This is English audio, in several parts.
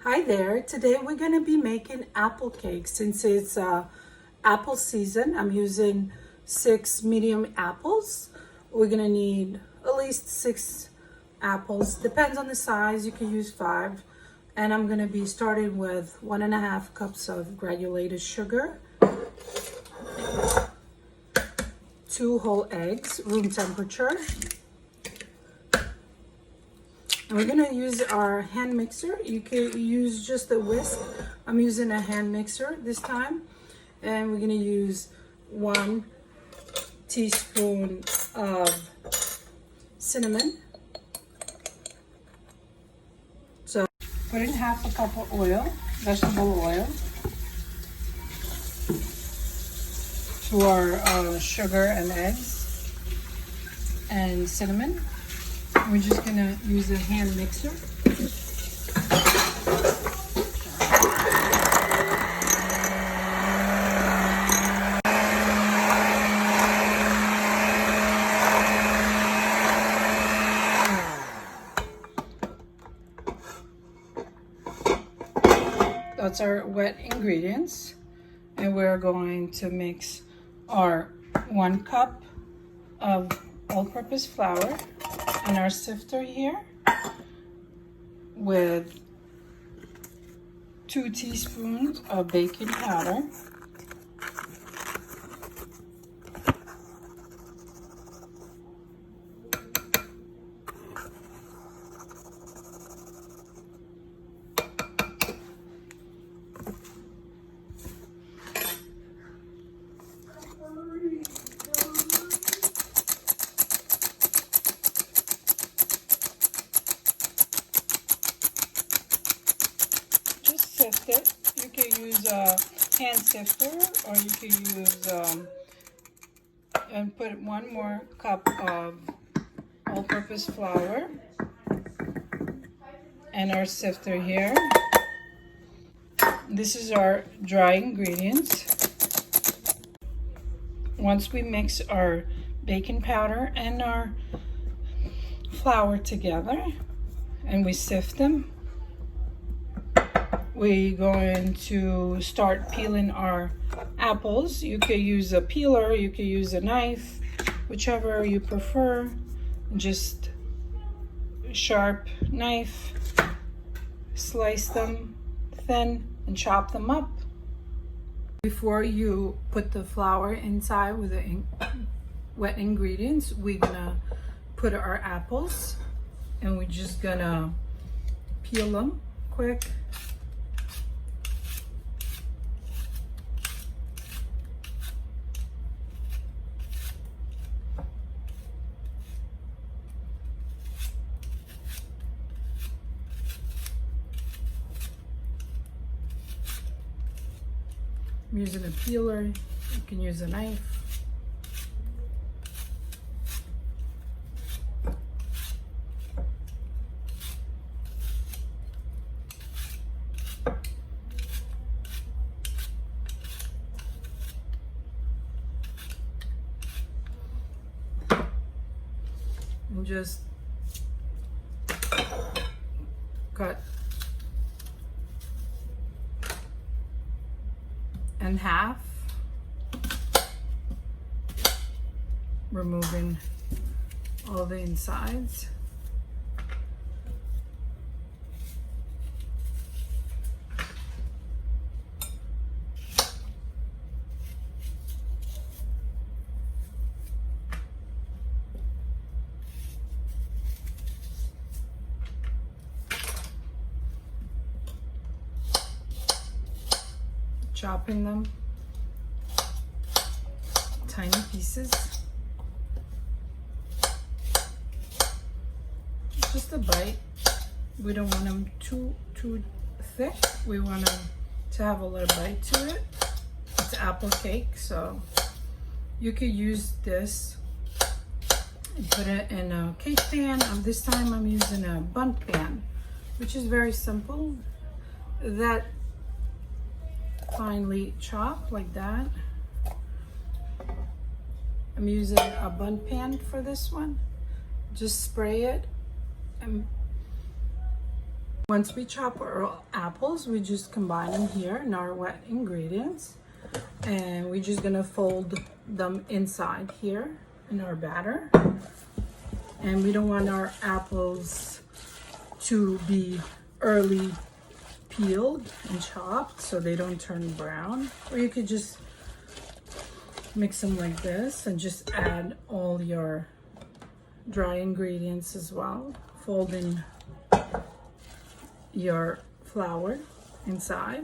Hi there. Today we're going to be making apple cake. Since it's apple season, I'm using 6 medium apples. We're going to need at least 6 apples. Depends on the size. You can use 5. And I'm going to be starting with 1.5 cups of granulated sugar, 2 whole eggs, room temperature. And we're gonna use our hand mixer. You can use just a whisk. I'm using a hand mixer this time. And we're gonna use 1 teaspoon of cinnamon. So put in half a cup of oil, vegetable oil, to our sugar and eggs and cinnamon. We're just gonna use a hand mixer. That's our wet ingredients. And we're going to mix our 1 cup of all-purpose flour in our sifter here with 2 teaspoons of baking powder, sift it. You can use a hand sifter, or you can use and put 1 more cup of all-purpose flour and our sifter here. This is our dry ingredients. Once we mix our baking powder and our flour together and we sift them, we're going to start peeling our apples. You could use a peeler, you could use a knife, whichever you prefer. Just a sharp knife, slice them thin and chop them up. Before you put the flour inside with the wet ingredients, we're gonna put our apples and we're just gonna peel them quick. I'm using a peeler, you can use a knife. And just cut in half, removing all the insides. Chopping them tiny pieces, just a bite. We don't want them too thick. We want them to have a little bite to it. It's apple cake, so you could use this and put it in a cake pan. This time I'm using a Bundt pan, which is very simple. That finely chopped like that. I'm using a Bundt pan for this one. Just spray it and Once we chop our apples, we just combine them here in our wet ingredients. And we're just gonna fold them inside here in our batter. And we don't want our apples to be early peeled and chopped so they don't turn brown. Or you could just mix them like this and just add all your dry ingredients as well. Fold in your flour inside.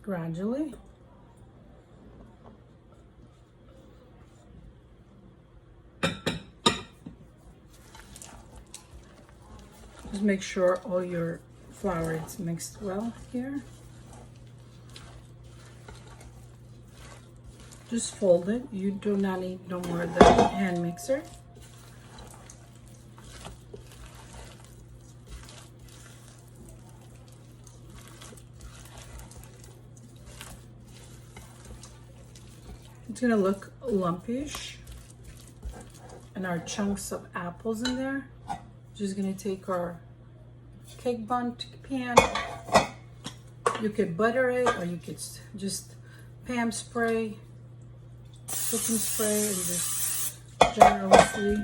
Gradually. Just make sure all your flour is mixed well here. Just fold it. You do not need no more of the hand mixer. It's gonna look lumpish, and our chunks of apples in there. Just gonna take our cake Bundt pan. You could butter it, or you could just Pam spray, cooking spray, and just generously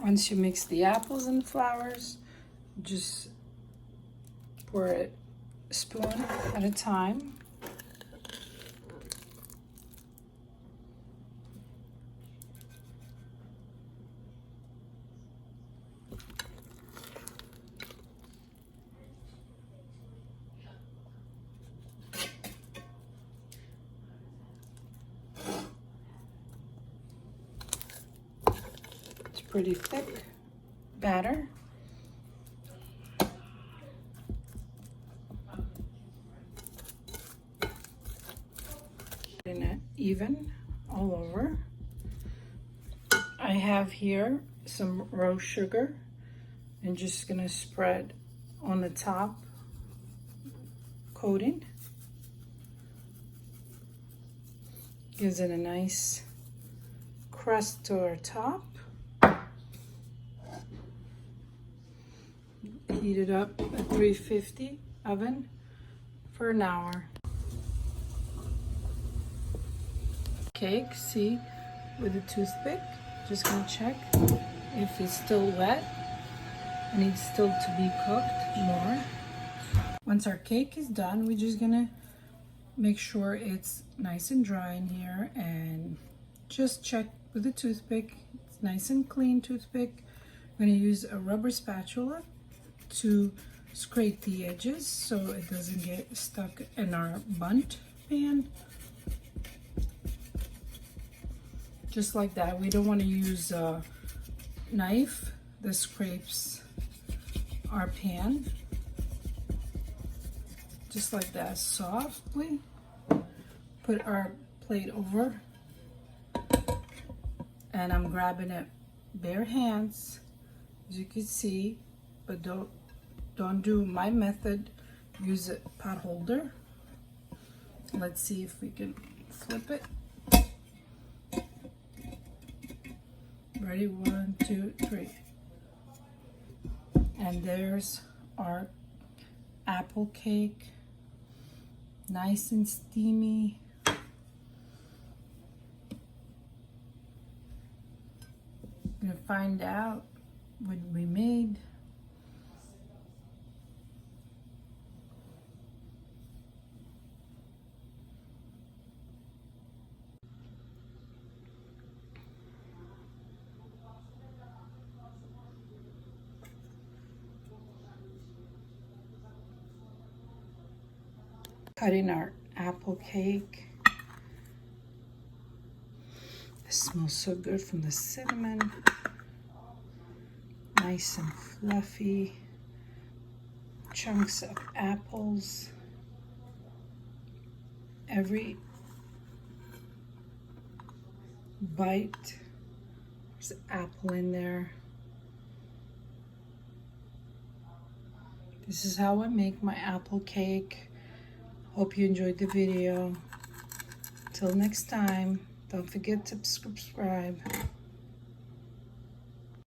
once you mix the apples and flours, just pour it a spoon at a time. It's pretty thick batter. It even all over. I have here some rose sugar and just gonna spread on the top coating. Gives it a nice crust to our top. Heat it up at 350 oven for an hour. Cake, see, with a toothpick, just gonna check if it's still wet. It needs still to be cooked more. Once our cake is done, we're just gonna make sure it's nice and dry in here and just check with a toothpick. It's nice and clean toothpick. I'm gonna use a rubber spatula to scrape the edges so it doesn't get stuck in our Bundt pan. Just like that. We don't want to use a knife that scrapes our pan. Just like that, softly. Put our plate over, and I'm grabbing it bare hands, as you can see, but don't do my method. Use a pot holder. Let's see if we can flip it. Ready? 1, 2, 3. And there's our apple cake. Nice and steamy. Gonna find out what we made. Cutting our apple cake. It smells so good from the cinnamon. Nice and fluffy. Chunks of apples. Every bite, there's an apple in there. This is how I make my apple cake. Hope you enjoyed the video. Till next time, don't forget to subscribe.